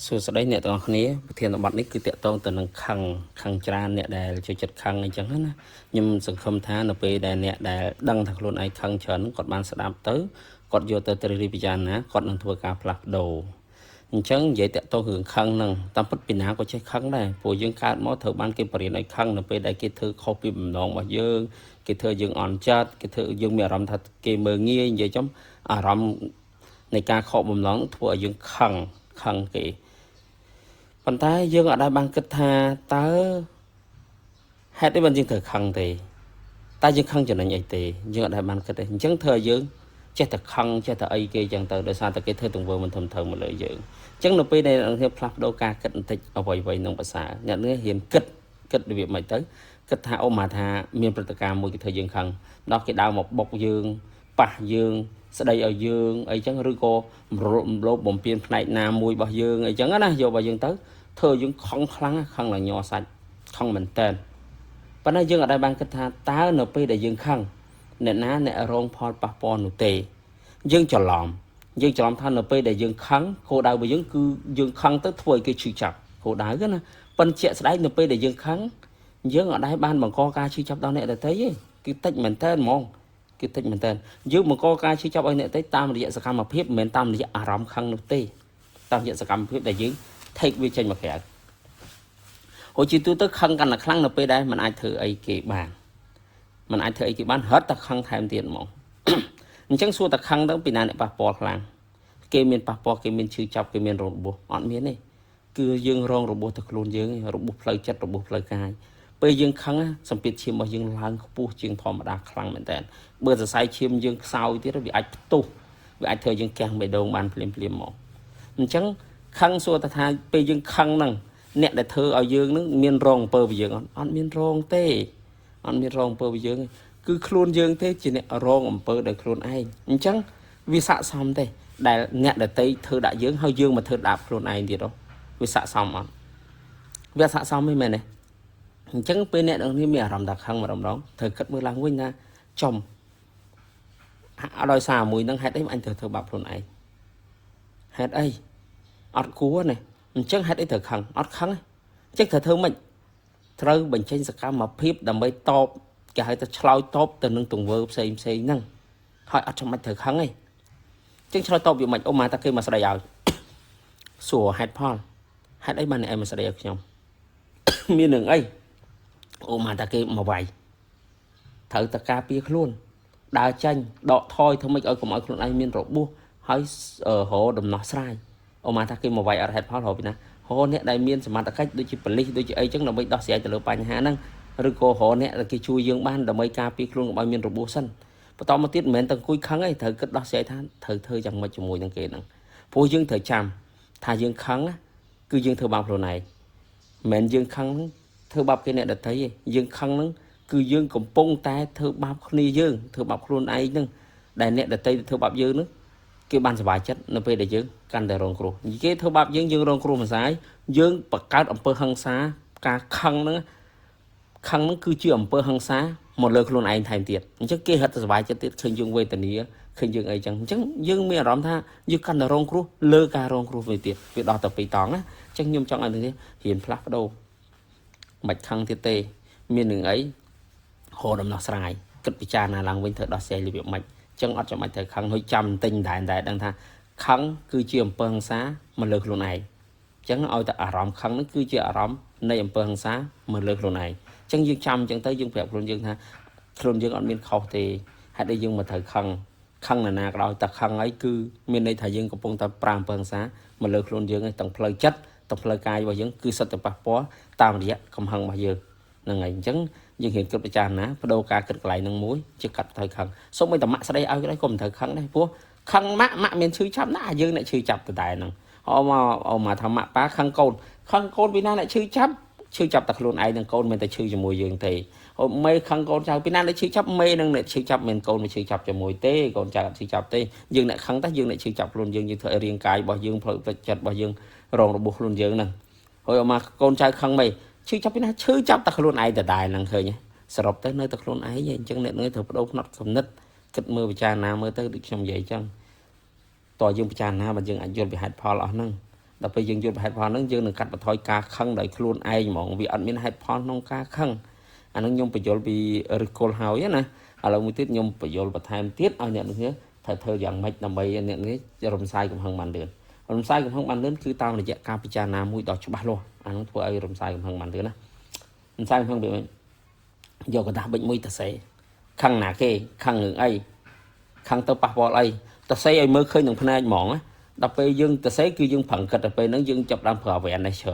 សួស្តីអ្នកទាំងអស់គ្នាប្រធានបទនេះគឺតកតងទៅនឹងខឹងច្រើនអ្នកដែលចូលចិត្តខឹងអីចឹងណាខ្ញុំសង្ឃឹមថានៅពេលដែលអ្នកដែលដឹងថាខ្លួនឯងខឹងច្រើនគាត់បានស្ដាប់ទៅគាត់យកទៅត្រិះរិះពិចារណាគាត់នឹងធ្វើការផ្លាស់ប្ដូរអញ្ចឹងនិយាយតកតងរឿងខឹងហ្នឹងតាមពិតពីណាក៏ចេះខឹងដែរព្រោះយើងកើតមកត្រូវបានគេបរៀនឲ្យខឹងនៅពេលដែលគេធ្វើខុសពីបំណងរបស់យើងគេធ្វើយើងអន់ចិត្តគេធ្វើយើងមានអារម្មណ៍ថាគេមើងងាយនិយាយចំអារម្មណ៍នៃការខកបំណងធ្វើឲ្យយើងខឹងគេប៉ុន្តែយើងអត់ដែលបានគិតថាតើហេតុអីបានយើងត្រូវខឹងទេតែយើងខឹងចំណេញអីទេយើងអត់ដែលបានគិតទេអញ្ចឹងធ្វើឲ្យយើងចេះតែខឹងចេះតែអីគេអញ្ចឹងទៅដោយសារតែគេធ្វើទង្វើមិនធំធៅមកលើយើងអញ្ចឹងនៅពេលដែលអ្នកផ្លាស់ប្ដូរការគិតបន្តិចអ្វីនឹងភាសាអ្នកនេះរៀនគិតរបៀបមិនទៅគិតថាអូមកថាមានព្រឹត្តិការណ៍មួយគេធ្វើយើងខឹងដល់គេដើរមកបុកយើងប៉ះយើងស្ដីឲ្យយើងអីចឹងឬក៏រំលោភបំពានផ្នែកណាមួយរបស់យើងអីចឹងណាយករបស់យើងទៅធ្វើយើងខឹងខ្លាំងខឹងឡើងញ័រសាច់ខឹងមែនតើប៉ុន្តែយើងអត់ដែលបានគិតថាតើនៅពេលដែលយើងខឹងអ្នកណាអ្នករងផលប៉ះពាល់នោះទេយើងច្រឡំថានៅពេលដែលយើងខឹងគោលដៅរបស់យើងគឺយើងខឹងទៅធ្វើឲ្យគេឈឺចាប់គោលដៅណាប៉ុន្តែជាក់ស្ដែងនៅពេលដែលយើងខឹងយើងអត់ដែលបានបង្កការឈឺចាប់ដល់អ្នកដទៃទេគឺតិចមែនតើហ្មងគឺតិចមែនតើយើងបង្កការឈឺចាប់ឲ្យអ្នកដទៃតាមរយៈសកម្មភាពមិនមែនតាមរយៈអារម្មណ៍ខឹងនោះទេតាមរយៈសកម្មភាពដែលយើង take វាចេញមកក្រៅហូចជាទូទៅខឹងកាន់តែខ្លាំងនៅពេលដែលมันអាចធ្វើអីគេបានរត់តែខឹងថែមទៀតហ្មងអញ្ចឹងសួរតែខឹងទៅពីណាអ្នកប៉ះពាល់ខ្លាំងគេមានប៉ះពាល់គេមានឈឺចាប់គេមានរបួសអត់មានទេគឺយើងរងរបួសទៅខ្លួនយើងរបួសផ្លូវចិត្តរបួសផ្លូវកាយពេលយើងខឹងសម្ពាធឈាមរបស់យើងឡើងខ្ពស់ជាងធម្មតាខ្លាំងមែនតើបើសរសៃឈាមយើងខ្សោយទៀតវាអាចផ្ទុះវាអាចធ្វើយើងកះបេះដូងបានភ្លាមមកអញ្ចឹងខឹងសួរតែថាពេលយើងខឹងហ្នឹងអ្នកដែលធ្វើឲ្យយើងនឹងមានរងអំពើពីយើងអត់មានរងទេអត់មានរងអំពើពីយើងគឺខ្លួនយើងទេជាអ្នករងអំពើដោយខ្លួនឯងអញ្ចឹងវាស័ក្តិសមទេដែលអ្នកដតីធ្វើដាក់យើងហើយយើងមកធ្វើដាក់ខ្លួនឯងទៀតវាស័ក្តិសមអត់វាស័ក្តិសមមិនមែនទេអញ្ចឹងពេលអ្នកទាំងនេះមានអារម្មណ៍ថាខឹងម្ដងត្រូវគិតមើលឡើងវិញថាចំអត់ដោយសារមួយនឹងហេតុអីអញត្រូវធ្វើបាបខ្លួនឯងហេតុអីអត់គួរណាអញ្ចឹងហេតុអីត្រូវខឹងអត់ខឹងអញ្ចឹងត្រូវធ្វើម៉េចត្រូវបញ្ចេញសកម្មភាពដើម្បីតបគេហៅថាឆ្លើយតបទៅនឹងទង្វើផ្សេងហ្នឹងហើយអត់ចាំបាច់ត្រូវខឹងទេអញ្ចឹងឆ្លើយតបវាមិនអូម៉ាតាគេមកស្ដីឲ្យសួរហេតុផលហេតុអីបានអ្នកឯងមកស្ដីឲ្យខ្ញុំមាននឹងអីអូម៉ាតាគេមកវាយត្រូវតែការពារខ្លួនដើរចាញ់ដកថយធ្វើម៉េចឲ្យកុំឲ្យខ្លួនឯងមានរបួសហើយរកដំណោះស្រាយអូម៉ាតាគេមកវាយអត់ហេតុផលរកពីណារកអ្នកដែលមានសមត្ថកិច្ចដូចជាប៉ូលីសដូចជាអីចឹងដើម្បីដោះស្រាយទៅលើបញ្ហាហ្នឹងឬក៏រកអ្នកដែលគេជួយយើងបានដើម្បីការពារខ្លួនកុំឲ្យមានរបួសសិនបន្តមកទៀតមិនមែនតែអង្គុយខឹងទេត្រូវគិតដោះស្រាយថាត្រូវធ្វើយ៉ាងម៉េចជាមួយនឹងគេហ្នឹងព្រោះយើងត្រូវចាំថាយើងខឹងគឺយើងធ្វើបាបខ្លួនឯងមិនមែនយើងខឹងធ្វើបាបគេអ្នកដទៃទេយើងខឹងហ្នឹងគឺយើងកំពុងតែធ្វើបាបគ្នាយើងធ្វើបាបខ្លួនឯងហ្នឹងដែលអ្នកដទៃធ្វើបាបយើងហ្នឹងគេបានសុបាយចិត្តនៅពេលដែលយើងកាន់តែរងគ្រោះគេធ្វើបាបយើងរងគ្រោះម្សាយយើងបង្កើតអំពើហិង្សាការខឹងហ្នឹងគឺជាអំពើហិង្សាមកលើខ្លួនឯងថែមទៀតអញ្ចឹងគេហិតទៅសុបាយចិត្តទៀតឃើញយើងវេទនាឃើញយើងអីចឹងអញ្ចឹងយើងមានអារម្មណ៍ថាយើងកាន់តែរងគ្រោះលើការរងគ្រោះវិញទៀតវាដល់ទៅ2តង់ណាអញ្ចឹងខ្ញុំចង់ឲ្យនេះរៀនផ្លាស់ប្ដូរមិនខឹងទៀតទេមាននឹងអីហៅដំណោះស្រាយគិតពិចារណាឡើងវិញធ្វើដោះស្រាយរបៀបម៉េចចឹងអត់ចាំបាច់ត្រូវខឹងហើយចាំទិញតែដឹងថាខឹងគឺជាអំពើហិង្សាមកលើខ្លួនឯងអញ្ចឹងឲ្យតែអារម្មណ៍ខឹងហ្នឹងគឺជាអារម្មណ៍នៃអំពើហិង្សាមកលើខ្លួនឯងអញ្ចឹងយើងចាំអញ្ចឹងទៅយើងប្រាប់ខ្លួនយើងថាខ្លួនយើងអត់មានខុសទេហេតុអីយើងមកត្រូវខឹងនរណាក៏ដោយតែខឹងហើយគឺមានន័យថាយើងកំពុងតែប្រាំអំពើហិង្សាមកលើខ្លួនយើងទាំងផ្លូវចិត្តទាំងផ្លូវកាយរបស់យើងគឺសិតតែប៉ះពាល់តាមរយៈកំហឹងរបស់យើងហ្នឹងហើយអញ្ចឹងយើងហ៊ានគិតពិចារណាបដូរការគិតកន្លែងហ្នឹងមួយជាកាត់ទៅខឹងសូម្បីតែម៉ាក់ស្ដីឲ្យក៏ដោយក៏មិនត្រូវខឹងដែរព្រោះខឹងម៉ាក់មានឈឺចាប់ណាយើងអ្នកឈឺចាប់ទៅដែរហ្នឹងអូមកថាម៉ាក់ប៉ាខឹងកូនពីណាអ្នកឈឺចាប់តែខ្លួនឯងនឹងកូនមិនតែឈឺជាមួយយើងទេអូមេខឹងកូនចៅពីណាអ្នកឈឺចាប់មេនឹងអ្នកឈឺចាប់មិនកូនមកឈឺចាប់ជាមួយទេកូនចៅអត់ឈឺចាប់ទេយើងអ្នកខឹងតែយើងអ្នកឈឺចាប់ខ្លួនយើងធ្វើឲ្យរាងកាយរបស់យើងផ្លូវចិត្តរបស់យើងរងរបួសខ្លួនយើងហ្នឹងហើយអូមកកូនចៅខឹងមេឈឺចាប់ពីណាឈឺចាប់តែខ្លួនឯងដដែលហ្នឹងឃើញសរុបទៅនៅតែខ្លួនឯងអញ្ចឹងអ្នកនឹងត្រូវបដូរផ្នត់គំនិតគិតមើលពិចារណាមើលទៅដូចខ្ញុំនិយាយអញ្ចឹងតើយើងពិចារណាបើយើងអាចយល់ពីហេតុផលអស់ហ្នឹង ដល់ពេលយើងយល់ហេតុផលហ្នឹងយើងនឹងកាត់បន្ថយការខឹងដោយខ្លួនឯងហ្មងវាអត់មានហេតុផលក្នុងការខឹងអាហ្នឹងខ្ញុំបញ្យល់ពីឫសគល់ហើយណាឥឡូវមួយទៀតខ្ញុំបញ្យល់បន្ថែមទៀតឲ្យអ្នកនេះត្រូវធ្វើយ៉ាងម៉េចដើម្បីអ្នកនេះរំសាយកំហឹងបានលឿនរំសាយកំហឹងបានលឿនគឺតាមរយៈការពិចារណាមួយដ៏ច្បាស់លាស់អាហ្នឹងធ្វើឲ្យរំសាយកំហឹងបានលឿនណារំសាយកំហឹងវាយកกระดาษបិចមួយទៅសេខឹងណាគេខឹងរឿងអីខឹងទៅប៉ះពាល់អីទៅសេឲ្យមើលឃើញនឹងភ្នែកហ្មងណាដល់ពេលយើងទៅសេគឺយើងប្រឹងគិតទៅពេលហ្នឹងយើងចាប់ដើមប្រើ awareness ច្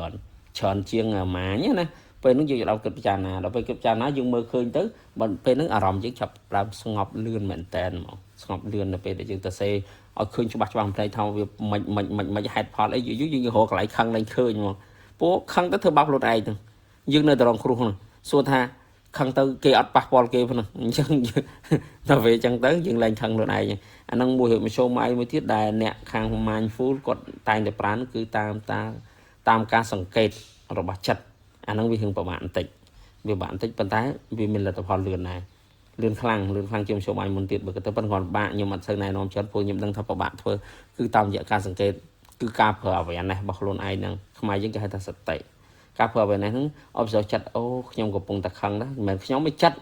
រើនជាងម៉ាញណាពេលហ្នឹងយើងចាប់ដើមគិតពិចារណាដល់ពេលគិតពិចារណាយើងមើលឃើញទៅពេលហ្នឹងអារម្មណ៍យើងចាប់ដើមស្ងប់លឿនមែនតើហ្មងស្ងប់លឿននៅពេលដែលយើងទៅសេឲ្យឃើញច្បាស់ច្បាស់ផ្នែកថាវាមិនហេតុផលអីយូរយើងរកកន្លែងខឹងឡើងឃើញហ្មងពួកខឹងទៅធ្វើបាបខ្លួនឯងទៅយើងនៅតែរងគ្រោះហ្នឹងសួរថាខឹងទៅគេអត់ប៉ះពាល់គេផងអញ្ចឹងដល់ពេលអញ្ចឹងទៅយើងឡើងខឹងខ្លួនឯងអាហ្នឹងមួយមធ្យមមួយទៀតដែលអ្នកខាង mindful គាត់តែងតែប្រានគឺតាមការសង្កេតរបស់ចិត្តអាហ្នឹងវាហឹងប្រមាណបន្តិចវាបាក់បន្តិចប៉ុន្តែវាមានលទ្ធផលលឿនដែរលឿនខ្លាំងជាមធ្យមមុនទៀតបើទៅប៉ុន្តែគាត់បាក់ខ្ញុំអត់សូវណែនាំច្រើនព្រោះខ្ញុំដឹងថាពិបាកធ្វើគឺតាមរយៈការសង្កេតគឺការប្រើ awareness របស់ខ្លួនឯងហ្នឹងខ្មែរយើងគេហៅថាសតិការប្រើ awareness ហ្នឹង observe ចិត្តអូខ្ញុំកំពុងតែខឹងណាមិនមែនខ្ញុំមិនចិត្ត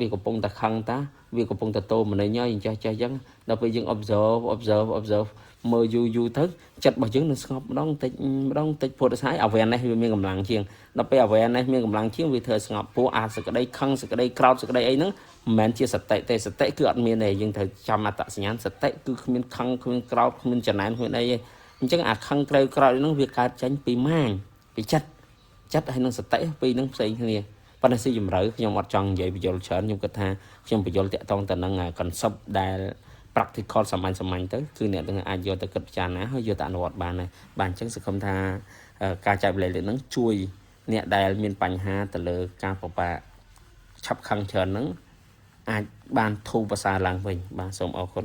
វាកំពុងតែខឹងតាវាកំពុងតែតោមនញអញ្ចឹងដល់ពេលយើង observe មើលយូរទៅចិត្តរបស់យើងនឹងស្ងប់ម្ដងតិចព្រោះតែស្អី awareness វាមានកម្លាំងជាងដល់ពេល awareness មានកម្លាំងជាងវាធ្វើស្ងប់ព្រោះអាសក្តីខឹងសក្តីក្រោធសក្តីអីហ្នឹងមិនមែនជាសតិទេសតិគឺអត់មានទេយើងត្រូវចាំអត្តសញ្ញាណសតិគឺគ្មានខឹងគ្មានក្រោធគ្មានចំណែនគ្មានអីទេអញ្ចឹងអាខឹងក្រោធហ្នឹងវាកើតចេញពីម៉ាញពីចិត្តហើយនឹងសតិពីរហ្នឹងផ្សេងគ្នាប៉ុន្តែស៊ីជំរឿខ្ញុំអត់ចង់និយាយបញ្យល់ច្រើនខ្ញុំគិតថាខ្ញុំបញ្យល់តាក់ទងទៅនឹង concept ដែល practical សាមញ្ញទៅគឺអ្នកទាំងអាចយកទៅគិតពិចារណាហើយយកទៅអនុវត្តបានអញ្ចឹងសង្ឃឹមថាការចែករំលែកនេះជួយអ្នកដែលមានបញ្ហាទៅលើការពិបាកឆាប់ខឹងច្រើនហ្នឹងអាចបានធូរប្រសើរឡើងវិញបាទសូមអរគុណ